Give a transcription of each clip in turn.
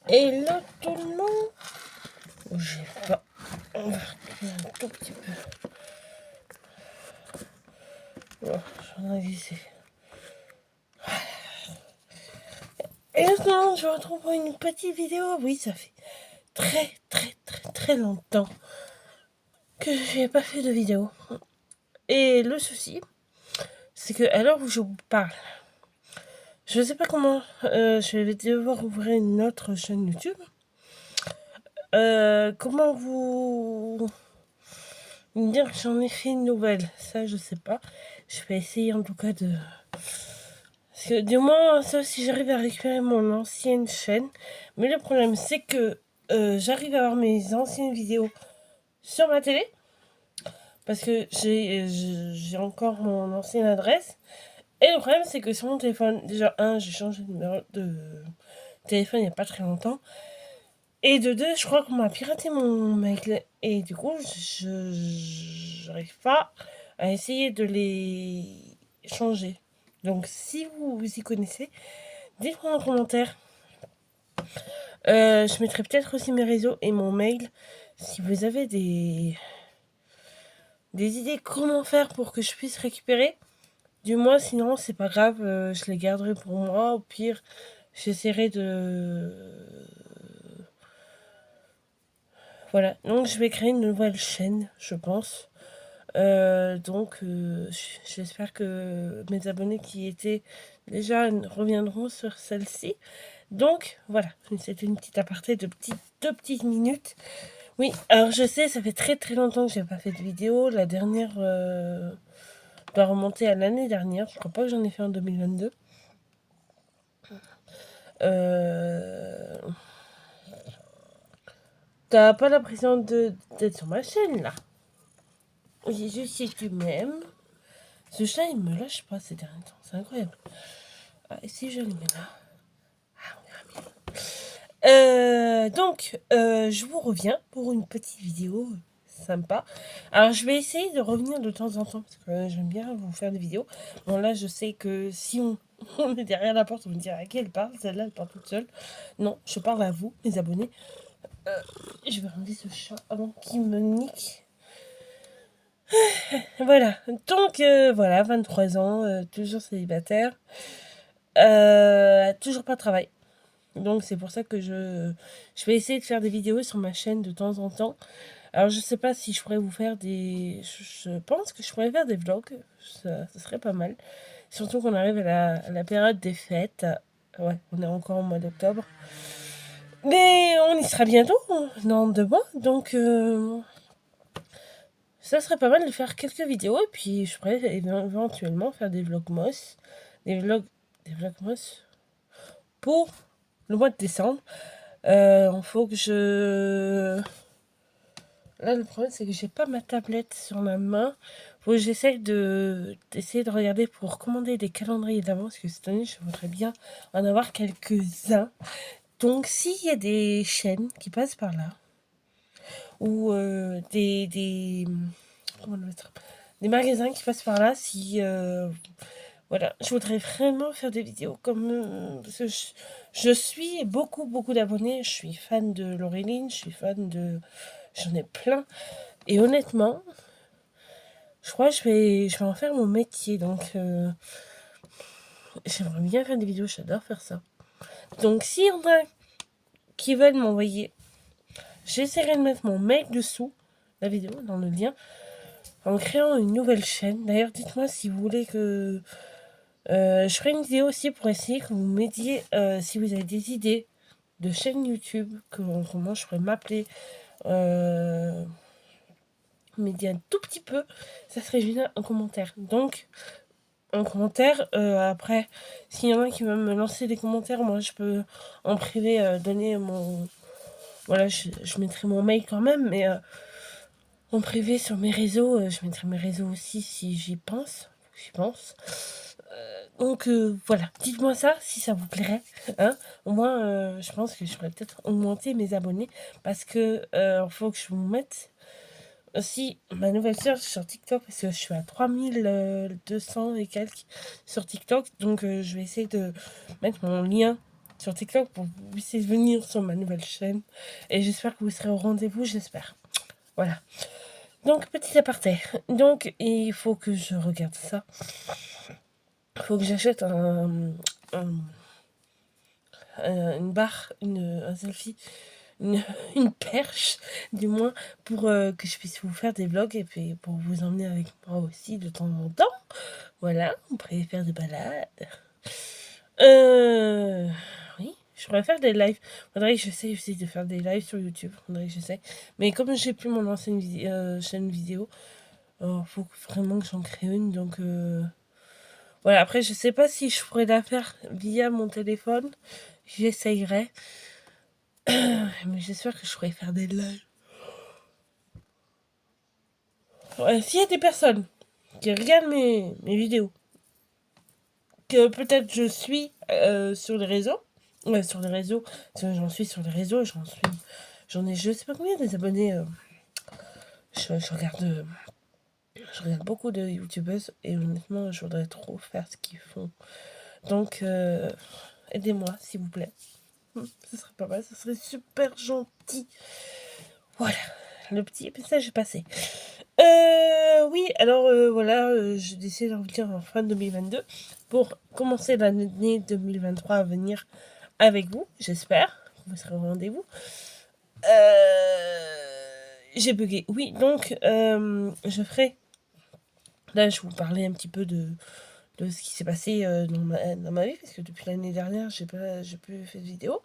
Et là, tout le monde, j'ai pas. On va reculer un tout petit peu. Bon, j'en ai glissé. Et là, tout le monde, je vous retrouve pour une petite vidéo. Oui, ça fait très longtemps que je n'ai pas fait de vidéo. Et le souci, c'est que à l'heure où je vous parle, je ne sais pas comment je vais devoir ouvrir une autre chaîne YouTube. Comment vous me dire que j'en ai fait une nouvelle? Ça, je sais pas. Je vais essayer en tout cas de. Parce que du moins, ça, si j'arrive à récupérer mon ancienne chaîne. Mais le problème, c'est que j'arrive à avoir mes anciennes vidéos sur ma télé. Parce que j'ai encore mon ancienne adresse. Et le problème, c'est que sur mon téléphone, déjà, j'ai changé de numéro de téléphone il n'y a pas très longtemps. Et de deux, je crois qu'on m'a piraté mon mail. Et du coup, je n'arrive pas à essayer de les changer. Donc, si vous y connaissez, dites-moi en commentaire. Je mettrai peut-être aussi mes réseaux et mon mail. Si vous avez des idées comment faire pour que je puisse récupérer, du moins, sinon, c'est pas grave, je les garderai pour moi. Au pire, j'essaierai de. Voilà, donc je vais créer une nouvelle chaîne, je pense. J'espère que mes abonnés qui étaient déjà reviendront sur celle-ci. Donc, voilà, c'était une petite aparté de deux petites minutes. Oui, alors je sais, ça fait très longtemps que j'ai pas fait de vidéo. La dernière doit remonter à l'année dernière. Je crois pas que j'en ai fait en 2022. Euh, T'as pas l'impression d'être sur ma chaîne là? J'ai juste si tu m'aimes. Ce chat il me lâche pas ces derniers temps, c'est incroyable. Ah, et si je le mets là? Ah, on verra bien. Je vous reviens pour une petite vidéo sympa. Alors, je vais essayer de revenir de temps en temps parce que j'aime bien vous faire des vidéos. Bon, là, je sais que si on est derrière la porte, on me dira à qui elle parle. Celle-là, elle parle toute seule. Non, je parle à vous, mes abonnés. Je vais enlever ce chat avant qu'il me nique. Voilà. Donc, voilà, 23 ans, toujours célibataire. Toujours pas de travail. Donc c'est pour ça que je vais essayer de faire des vidéos sur ma chaîne de temps en temps. Alors je sais pas si je pourrais vous faire des. Je pense que je pourrais faire des vlogs. Ça serait pas mal. Surtout qu'on arrive à la période des fêtes. Ouais, on est encore au mois d'octobre. Mais on y sera bientôt, dans 2 mois. Donc ça serait pas mal de faire quelques vidéos. Et puis je pourrais éventuellement faire des vlogmas. Des vlogs. Des vlogmas pour le mois de décembre. Il faut que je. Là, le problème, c'est que j'ai pas ma tablette sur ma main. Faut que j'essaye d'essayer de regarder pour commander des calendriers d'avance, parce que cette année, je voudrais bien en avoir quelques-uns. Donc, s'il y a des chaînes qui passent par là, ou comment le mettre, des magasins qui passent par là, si voilà, je voudrais vraiment faire des vidéos comme parce que je suis beaucoup d'abonnés. Je suis fan de Laureline, je suis fan de, j'en ai plein. Et honnêtement, je crois que je vais en faire mon métier. Donc, j'aimerais bien faire des vidéos. J'adore faire ça. Donc, s'il y en a qui veulent m'envoyer, j'essaierai de mettre mon mail dessous la vidéo, dans le lien, en créant une nouvelle chaîne. D'ailleurs, dites-moi si vous voulez que je ferai une vidéo aussi pour essayer que vous m'aidiez si vous avez des idées de chaîne YouTube, comment je pourrais m'appeler, m'aider un tout petit peu, ça serait génial en commentaire. Donc, en commentaire, après, s'il y en a qui veulent me lancer des commentaires, moi je peux en privé donner mon. Voilà, je mettrai mon mail quand même, mais en privé sur mes réseaux, je mettrai mes réseaux aussi si j'y pense. J'y pense. Donc voilà, dites-moi ça si ça vous plairait. Hein. Au moins, je pense que je pourrais peut-être augmenter mes abonnés parce que faut que je vous mette aussi ma nouvelle sœur sur TikTok parce que je suis à 3200 et quelques sur TikTok. Donc je vais essayer de mettre mon lien sur TikTok pour que vous puissiez venir sur ma nouvelle chaîne. Et j'espère que vous serez au rendez-vous, j'espère. Voilà. Donc, petit aparté. Donc, il faut que je regarde ça. Il faut que j'achète une barre, un selfie, une perche, du moins, pour que je puisse vous faire des vlogs et puis pour vous emmener avec moi aussi de temps en temps. Voilà, on pourrait faire des balades. Oui, je pourrais faire des lives. Faudrait que j'essaie aussi de faire des lives sur YouTube. Faudrait que j'essaie. Mais comme j'ai plus mon ancienne chaîne vidéo, faut vraiment que j'en crée une. Donc, voilà. Après, je sais pas si je pourrais la faire via mon téléphone. J'essayerai. Mais j'espère que je pourrais faire des lives. Ouais, s'il y a des personnes qui regardent mes vidéos, que peut-être je suis sur les réseaux, sur les réseaux, j'en suis sur les réseaux, j'en ai je sais pas combien des abonnés. Je regarde beaucoup de youtubeuses et honnêtement, je voudrais trop faire ce qu'ils font. Donc, aidez-moi, s'il vous plaît. Ce serait pas mal, ce serait super gentil. Voilà, le petit message est passé. Oui, alors voilà, j'ai décidé de revenir en fin 2022 pour commencer l'année 2023 à venir avec vous, j'espère. Vous serez au rendez-vous. J'ai bugué. Oui, donc je ferai. Là, je vais vous parler un petit peu de ce qui s'est passé dans ma vie, parce que depuis l'année dernière, j'ai plus fait de vidéo.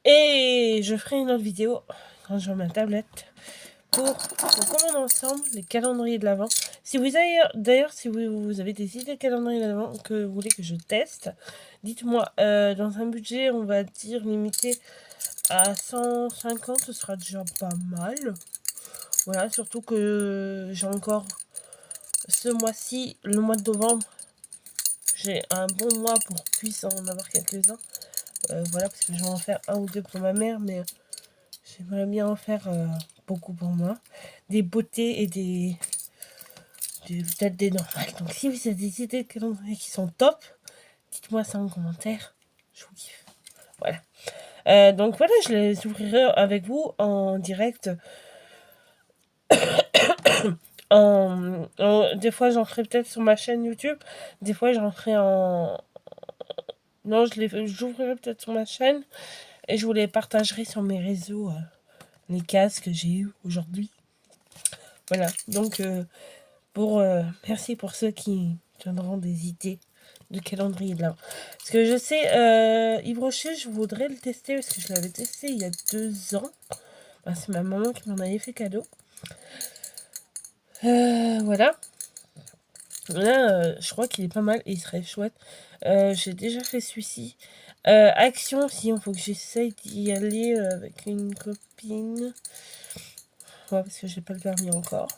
Et je ferai une autre vidéo quand j'aurai ma tablette pour commander ensemble les calendriers de l'Avent. Si vous avez, d'ailleurs, si vous avez des idées de calendriers de l'Avent que vous voulez que je teste, dites-moi. Dans un budget, on va dire limité à 150, ce sera déjà pas mal. Voilà, surtout que j'ai encore ce mois-ci, le mois de novembre, j'ai un bon mois pour que puisse en avoir quelques-uns. Voilà, parce que je vais en faire un ou deux pour ma mère, mais j'aimerais bien en faire beaucoup pour moi. Des beautés et peut-être des normales. Donc si vous avez des idées de calendrier qui sont top, dites-moi ça en commentaire. Je vous kiffe. Voilà. Donc voilà, je les ouvrirai avec vous en direct. Des fois j'en ferai peut-être sur ma chaîne YouTube. Des fois j'en ferai en... Non, j'ouvrirai peut-être sur ma chaîne. Et je vous les partagerai sur mes réseaux. Les cases que j'ai eues aujourd'hui. Voilà. Donc merci pour ceux qui donneront des idées de calendrier de l'Avent. Parce que je sais, Yves Rocher, je voudrais le tester parce que je l'avais testé il y a 2 ans. Ben, c'est ma maman qui m'en avait fait cadeau. Voilà. Là, je crois qu'il est pas mal et il serait chouette. J'ai déjà fait celui-ci. Action, si il faut que j'essaye d'y aller avec une copine. Ouais, parce que j'ai pas le permis encore.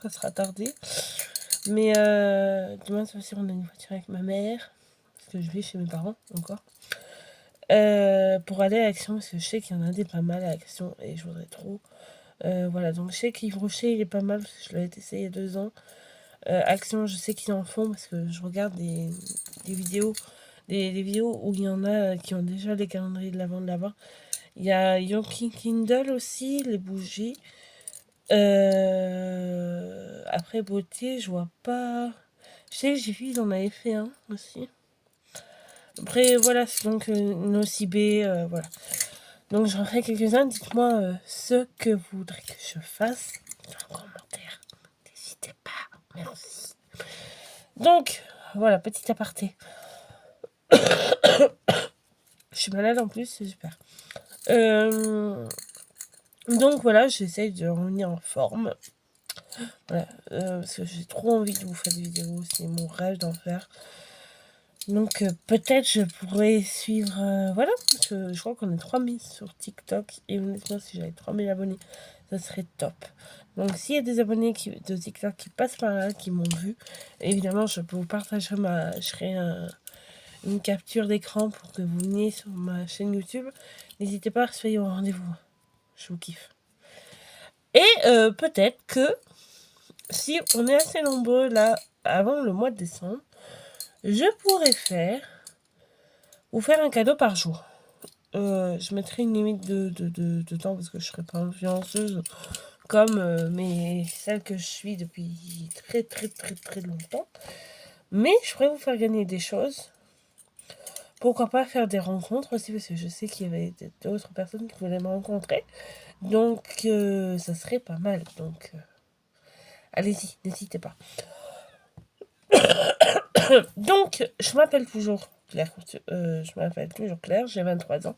Ça sera tardé. Mais demain, ça aussi, on a une voiture avec ma mère. Parce que je vais chez mes parents encore. Pour aller à Action, parce que je sais qu'il y en a des pas mal à Action. Et je voudrais trop. Voilà, donc je sais qu'Yves Rocher, il est pas mal. Parce que je l'avais essayé il y a 2 ans. Action, je sais qu'ils en font. Parce que je regarde des vidéos. Des vidéos où il y en a qui ont déjà les calendriers de l'Avent de là-bas. Il y a Yonky Kindle aussi, les bougies. Après beauté, je vois pas. Je sais que j'ai vu, ils en avaient fait un aussi. Après, voilà, c'est donc Nocibé, voilà. Donc j'en ferai quelques-uns. Dites-moi ce que vous voudrez que je fasse dans le commentaire. N'hésitez pas. Merci. Donc, voilà, petit aparté. Je suis malade en plus, c'est super. Donc voilà, j'essaye de revenir en forme. Voilà, parce que j'ai trop envie de vous faire des vidéos, c'est mon rêve d'en faire. Donc peut-être je pourrais suivre, voilà, parce que je crois qu'on est 3000 sur TikTok, et honnêtement si j'avais 3000 abonnés, ça serait top. Donc s'il y a des abonnés de TikTok qui passent par là, qui m'ont vu, évidemment je vous partagerai je ferai une capture d'écran pour que vous veniez sur ma chaîne YouTube. N'hésitez pas à soyez au rendez-vous, je vous kiffe. Et peut-être que si on est assez nombreux là avant le mois de décembre, je pourrais vous faire un cadeau par jour. je mettrai une limite de temps parce que je serai pas influenceuse comme celle que je suis depuis très très très très longtemps. Mais je pourrais vous faire gagner des choses. Pourquoi pas faire des rencontres aussi, parce que je sais qu'il y avait d'autres personnes qui voulaient me rencontrer. Donc, ça serait pas mal. Donc, allez-y, n'hésitez pas. Donc, je m'appelle toujours Claire. J'ai 23 ans.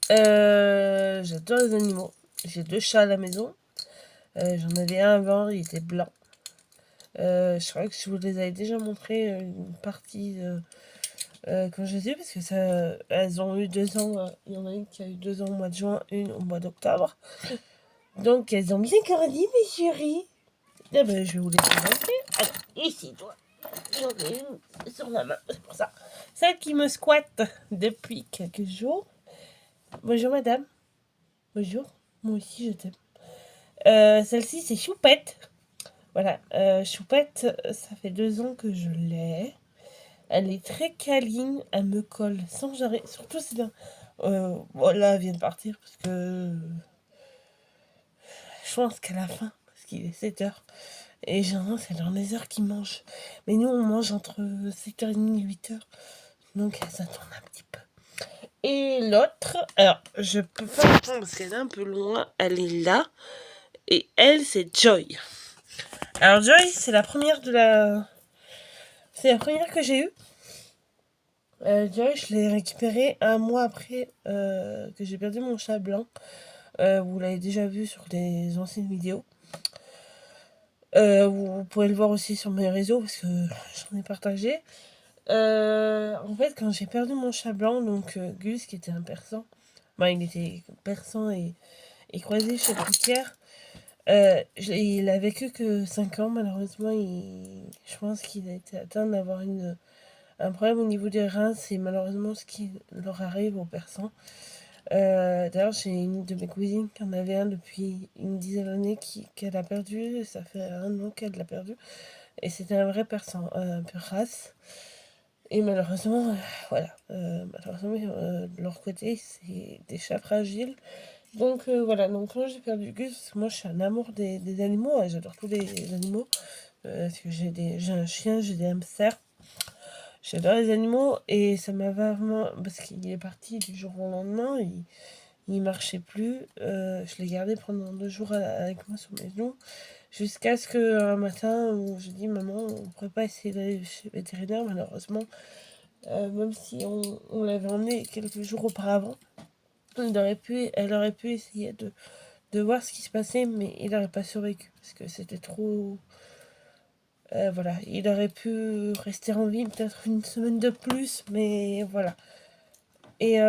J'adore les animaux. J'ai 2 chats à la maison. J'en avais un avant, il était blanc. Je crois que je vous les avais déjà montré une partie quand je les ai eues, parce que elles ont eu 2 ans. Il y en a une qui a eu 2 ans au mois de juin, une au mois d'octobre. Donc elles ont bien grandi, mes chéris. Eh ben, je vais vous les présenter. Alors, ici, toi, j'en ai une sur la main, c'est pour ça. Celle qui me squatte depuis quelques jours. Bonjour madame. Bonjour. Moi aussi je t'aime. Celle-ci c'est Choupette. Voilà, Choupette, ça fait 2 ans que je l'ai. Elle est très câline, elle me colle sans j'arrête. Surtout c'est bien. Voilà, elle vient de partir parce que je pense qu'à la fin, parce qu'il est 7h. Et généralement, c'est dans les heures qu'ils mangent. Mais nous, on mange entre 7h30 et 8h. Donc, ça tourne un petit peu. Et l'autre, alors, je peux pas la prendre parce qu'elle est un peu loin. Elle est là. Et elle, c'est Joy. Alors, Joy, c'est la première C'est la première que j'ai eue. Joy, je l'ai récupérée un mois après que j'ai perdu mon chat blanc. Vous l'avez déjà vu sur les anciennes vidéos. Vous pouvez le voir aussi sur mes réseaux parce que j'en ai partagé. En fait, quand j'ai perdu mon chat blanc, donc Gus, qui était un persan, il était persan et croisé chez Pierre. Il a vécu que 5 ans, malheureusement. Je pense qu'il a été atteint d'avoir un problème au niveau des reins. C'est malheureusement ce qui leur arrive aux persans. D'ailleurs, j'ai une de mes cousines qui en avait un depuis une dizaine d'années qu'elle a perdu. Ça fait 1 an qu'elle l'a perdu. Et c'était un vrai persan, un peu race. Et malheureusement, voilà. Malheureusement, de leur côté, c'est des chats fragiles. Donc voilà, donc quand j'ai perdu Gus, moi je suis un amour des animaux. J'adore tous les animaux. Parce que j'ai un chien, j'ai des hamsters. J'adore les animaux et ça m'a vraiment... Parce qu'il est parti du jour au lendemain, il marchait plus. Je l'ai gardé pendant 2 jours avec moi sur mes genoux. Jusqu'à ce qu'un matin où je dis maman, on ne pourrait pas essayer d'aller chez le vétérinaire, malheureusement. Même si on l'avait emmené quelques jours auparavant. Elle aurait pu essayer de voir ce qui se passait, mais il n'aurait pas survécu. Parce que c'était trop... voilà, il aurait pu rester en vie peut-être une semaine de plus, mais voilà. Et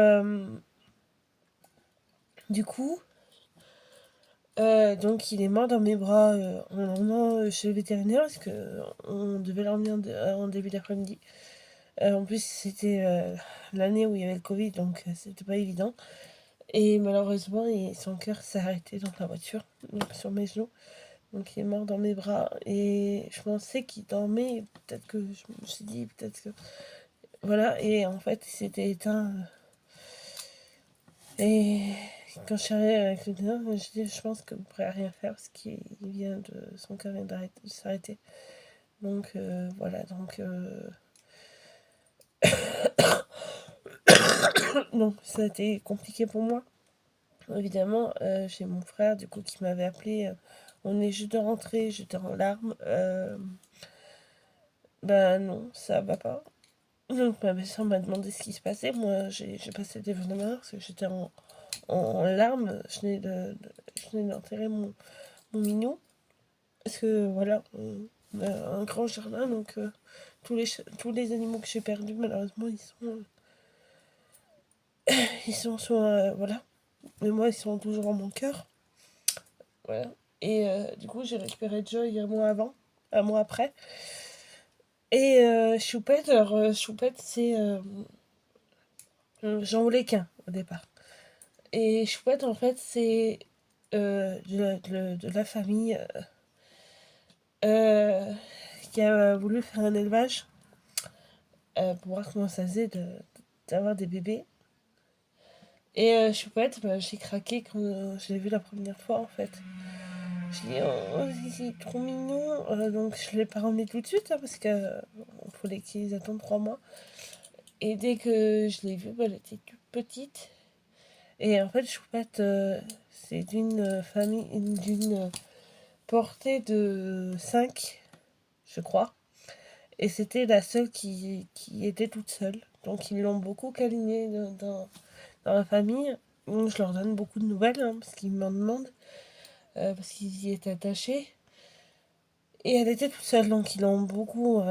du coup, donc il est mort dans mes bras en l'emmenant chez le vétérinaire parce qu'on devait l'emmener en début d'après-midi. En plus, c'était l'année où il y avait le Covid, donc c'était pas évident. Et malheureusement, son cœur s'est arrêté dans la voiture, donc sur mes genoux. Donc il est mort dans mes bras. Et je pensais qu'il dormait. Peut-être que je me suis dit, peut-être que... Voilà, et en fait, il s'était éteint. Et quand je suis arrivée avec le dîner, je dis, je pense que vous ne pourrez rien faire parce qu'il vient de... Son cœur vient de s'arrêter. Donc voilà, donc... non, ça a été compliqué pour moi. Évidemment, j'ai mon frère, du coup, qui m'avait appelé. On est juste de rentrer, j'étais en larmes. Ben non, ça va pas. Donc ma belle-sœur m'a demandé ce qui se passait. Moi, j'ai passé des bonheur parce que j'étais en larmes. Je venais d'enterrer mon minou. Parce que voilà, on a un grand jardin, donc tous les animaux que j'ai perdus, malheureusement, ils sont voilà. Mais moi, ils sont toujours en mon cœur. Voilà. Et du coup, j'ai récupéré Joy un mois après. Et Choupette, alors Choupette, c'est... j'en voulais qu'un au départ. Et Choupette, en fait, c'est de la famille euh, qui a voulu faire un élevage pour voir comment ça faisait d'avoir des bébés. Et Choupette, j'ai craqué quand je l'ai vu la première fois en fait. J'ai dit, oh, c'est trop mignon. Donc je ne l'ai pas ramené tout de suite parce qu'il fallait qu'ils attendent 3 mois. Et dès que je l'ai vue, elle était toute petite. Et en fait, Choupette, c'est d'une famille, d'une portée de 5, je crois. Et c'était la seule qui était toute seule. Donc ils l'ont beaucoup câlinée dans la famille. Donc, je leur donne beaucoup de nouvelles parce qu'ils m'en demandent. Parce qu'ils y étaient attachés. Et elle était toute seule. Donc ils l'ont beaucoup...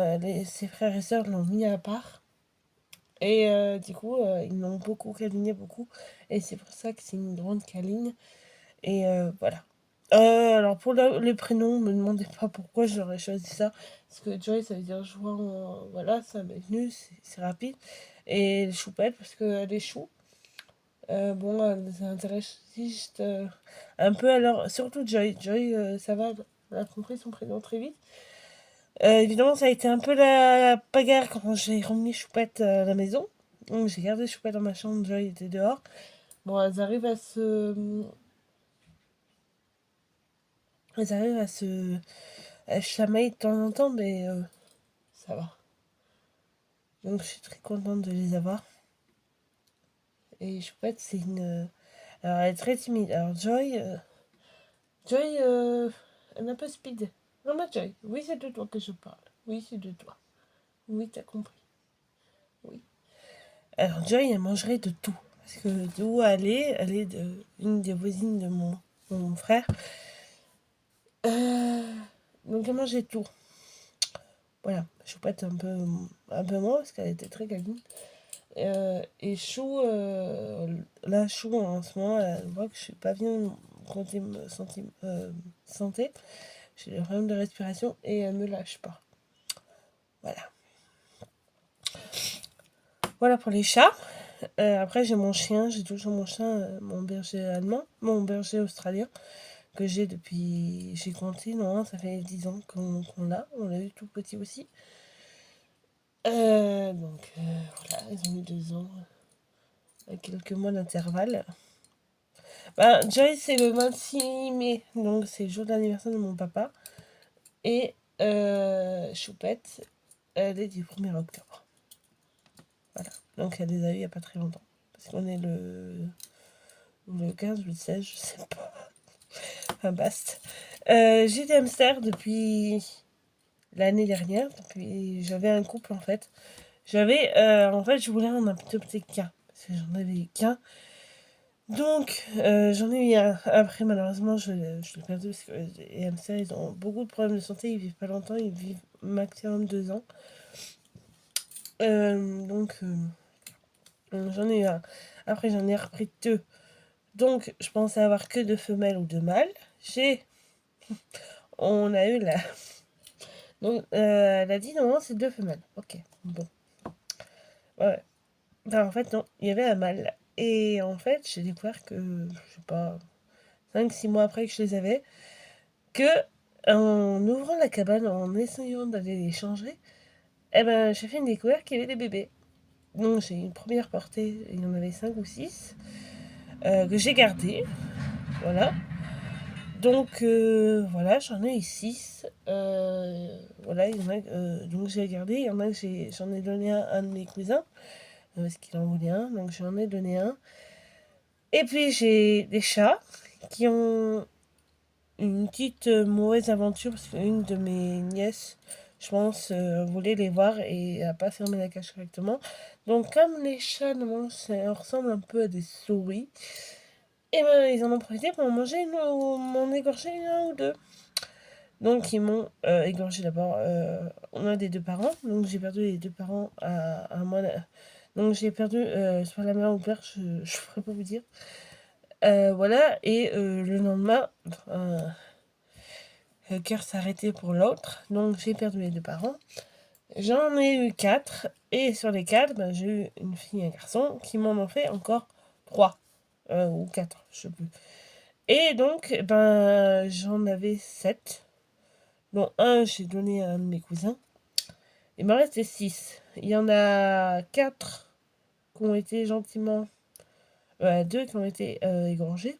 ses frères et sœurs l'ont mis à part. Et du coup, ils l'ont beaucoup câliné, beaucoup. Et c'est pour ça que c'est une grande câline. Et voilà. Alors pour le prénom, ne me demandez pas pourquoi j'aurais choisi ça. Parce que Joy, ça veut dire joie. Voilà, ça m'est venu, c'est rapide. Et Choupette, parce qu'elle est chou. Bon, elle intéresse juste un peu. Alors, surtout Joy. Joy, ça va, elle a compris son prénom très vite. Évidemment, ça a été un peu la bagarre quand j'ai ramené Choupette à la maison. Donc, j'ai gardé Choupette dans ma chambre, Joy était dehors. Bon, elles arrivent à se chamailler de temps en temps, mais ça va. Donc, je suis très contente de les avoir. Et Choupette, c'est une... alors, elle est très timide. Alors, Joy, elle est un peu speed. Non, mais Joy, oui, c'est de toi que je parle. Oui, c'est de toi. Oui, t'as compris. Oui. Alors, Joy, elle mangerait de tout. Parce que d'où elle est une des voisines de mon frère. Donc, elle mangeait tout. Voilà. Choupette un peu moins, parce qu'elle était très câline. Et Chou, là, Chou, en ce moment, elle voit que je suis pas bien côté santé. J'ai des problèmes de respiration et elle me lâche pas. Voilà. Voilà pour les chats. Après, j'ai mon chien. J'ai toujours mon chien, mon berger allemand, mon berger australien, que j'ai depuis. J'ai compté, non, ça fait 10 ans qu'on l'a. On l'a eu tout petit aussi. Voilà, ils ont eu 2 ans, à quelques mois d'intervalle. Joy, c'est le 26 mai, donc c'est le jour d'anniversaire de mon papa. Et Choupette, elle est du 1er octobre. Voilà. Donc elle les a eu il n'y a pas très longtemps. Parce qu'on est le 15 ou le 16, je sais pas. Enfin, basta. J'ai des hamsters depuis l'année dernière. J'avais un couple en fait. En fait, je voulais un adopter-qu'un. Parce que j'en avais qu'un. Donc, j'en ai eu un. Après, malheureusement, je l'ai perdu parce que les hamsters, ils ont beaucoup de problèmes de santé. Ils vivent pas longtemps. Ils vivent maximum 2 ans. J'en ai eu un. Après, j'en ai repris 2. Donc, je pensais avoir que 2 femelles ou 2 mâles. On a eu la... Donc, elle a dit non, c'est 2 femelles. Ok, bon. Ouais. En fait, non, il y avait un mâle. Et en fait, j'ai découvert que, je sais pas, 5-6 mois après que je les avais, que en ouvrant la cabane, en essayant d'aller les changer, eh ben, j'ai fait une découverte qu'il y avait des bébés. Donc, j'ai une première portée, il y en avait 5 ou 6, que j'ai gardé. Voilà. Donc voilà, j'en ai eu 6. Voilà, il y en a, donc j'ai gardé. Il y en a que j'en ai donné un à un de mes cousins, parce qu'il en voulait un, donc j'en ai donné un. Et puis j'ai des chats qui ont une petite mauvaise aventure, parce qu'une de mes nièces, je pense, voulait les voir et n'a pas fermé la cage correctement. Donc comme les chats ressemblent un peu à des souris, et ben ils en ont profité pour m'en égorger un ou deux. Donc ils m'ont égorgé d'abord. On a des 2 parents, donc j'ai perdu les 2 parents à un mois. Donc j'ai perdu soit la mère ou le père, je ne pourrais pas vous dire. Voilà, et le lendemain, le cœur s'est arrêté pour l'autre, donc j'ai perdu les 2 parents. J'en ai eu 4, et sur les 4, j'ai eu une fille et un garçon qui m'en ont fait encore 3, ou 4, je sais plus. Et donc, j'en avais 7. Dont un, j'ai donné à un de mes cousins. Il m'en restait 6. Il y en a 4 qui ont été gentiment... 2 qui ont été égorgées.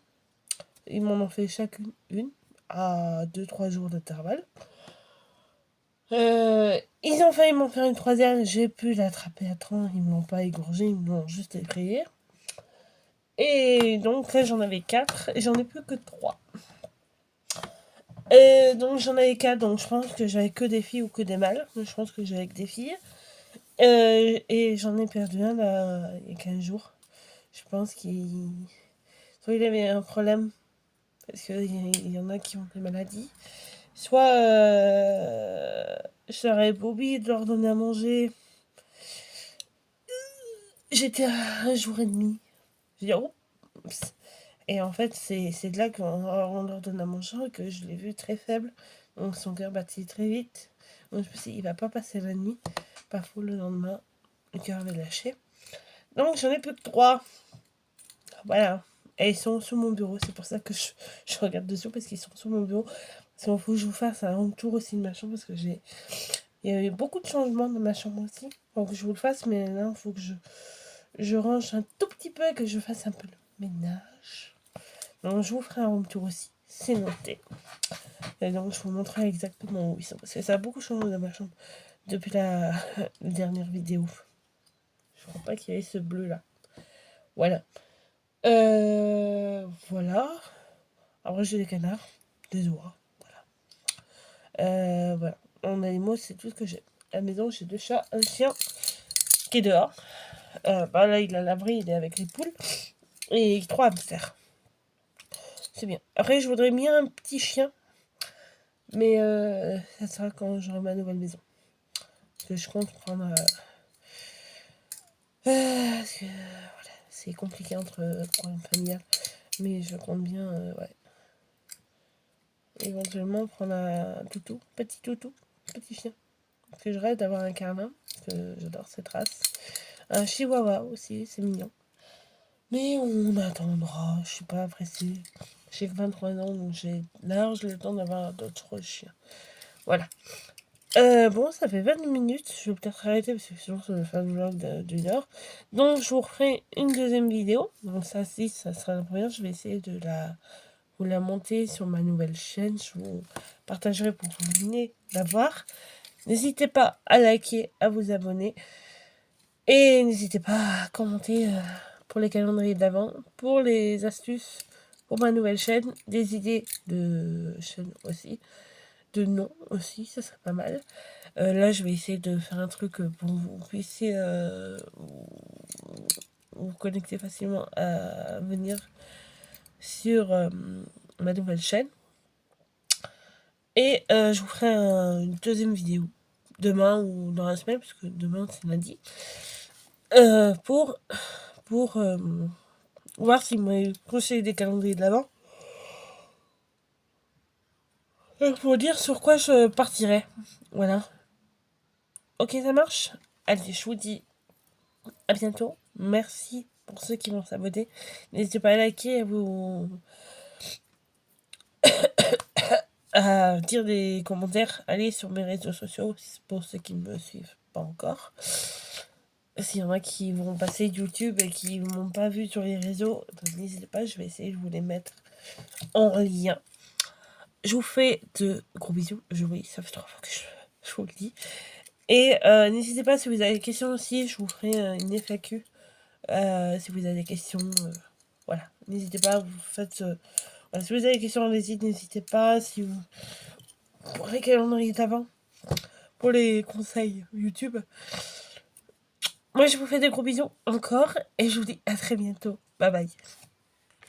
Ils m'en ont fait chacune une, à 2-3 jours d'intervalle. Ils ont failli m'en faire une troisième, j'ai pu l'attraper à temps, ils me l'ont pas égorgé, ils me l'ont juste effrayé. Et donc là j'en avais 4 et j'en ai plus que 3. Donc j'en avais 4, donc je pense que j'avais que des filles ou que des mâles. Je pense que j'avais que des filles. Et j'en ai perdu un là, il y a 15 jours. Je pense soit il avait un problème, parce qu'il y en a qui ont des maladies. Soit j'aurais oublié de leur donner à manger. J'étais à 1 jour et demi. J'ai dit, oh. Et en fait, c'est de là qu'on leur donne à manger que je l'ai vu très faible. Donc son cœur battit très vite. Donc je me suis dit, il va pas passer la nuit. Pas fou, le lendemain, le cœur avait lâché. Donc j'en ai plus que 3. Voilà. Et ils sont sous mon bureau. C'est pour ça que je regarde dessus, parce qu'ils sont sous mon bureau. Il faut que je vous fasse un tour aussi de ma chambre, parce que il y a eu beaucoup de changements dans ma chambre aussi. Donc je vous le fasse, mais là, il faut que je range un tout petit peu et que je fasse un peu le ménage. Donc je vous ferai un home tour aussi, c'est noté. Et donc je vous montrerai exactement où ils sont, parce que ça a beaucoup changé dans ma chambre depuis la dernière vidéo. Je crois pas qu'il y avait ce bleu là. Voilà. Voilà. Après j'ai des canards, des oies. Voilà. En animaux, c'est tout ce que j'ai. À la maison, j'ai 2 chats, un chien qui est dehors. Là, il a l'abri, il est avec les poules. Et 3 hamsters. C'est bien. Après, je voudrais bien un petit chien. Mais ça sera quand j'aurai ma nouvelle maison. Parce que je compte prendre... parce que, voilà, c'est compliqué entre problèmes familiales. Mais je compte bien, ouais. Éventuellement prendre un toutou, petit chien. Parce que je rêve d'avoir un carlin, parce que j'adore cette race. Un chihuahua aussi, c'est mignon. Mais on attendra, je suis pas pressée. J'ai 23 ans, donc j'ai large le temps d'avoir d'autres chiens. Voilà. Bon, ça fait 20 minutes. Je vais peut-être arrêter parce que sinon ça va faire un vlog d'une heure. Donc je vous referai une deuxième vidéo. Donc ça, si, ça sera la première. Je vais essayer de vous la monter sur ma nouvelle chaîne. Je vous partagerai pour que vous venez la voir. N'hésitez pas à liker, à vous abonner. Et n'hésitez pas à commenter pour les calendriers d'avant, pour les astuces, pour ma nouvelle chaîne, des idées de chaîne aussi, de nom aussi, ça serait pas mal. Là, je vais essayer de faire un truc pour que vous puissiez vous connecter facilement à venir sur ma nouvelle chaîne. Et je vous ferai une deuxième vidéo demain ou dans la semaine, parce que demain c'est lundi, pour voir s'il m'a conseillé des calendriers de l'avant. Pour dire sur quoi je partirai. Voilà. Ok, ça marche. Allez, je vous dis à bientôt. Merci pour ceux qui vont s'abonner. N'hésitez pas à liker, à dire des commentaires. Allez sur mes réseaux sociaux pour ceux qui ne me suivent pas encore. S'il y en a qui vont passer YouTube et qui ne m'ont pas vu sur les réseaux, n'hésitez pas, je vais essayer de vous les mettre en lien. Je vous fais de gros bisous. Oui, ça fait 3 fois que je vous le dis. Et n'hésitez pas, si vous avez des questions aussi, je vous ferai une FAQ. Si vous avez des questions, voilà. N'hésitez pas, vous faites... voilà, si vous avez des questions, n'hésitez pas. Si vous... Pour les calendriers d'avant, pour les conseils YouTube. Moi, je vous fais des gros bisous encore. Et je vous dis à très bientôt. Bye bye.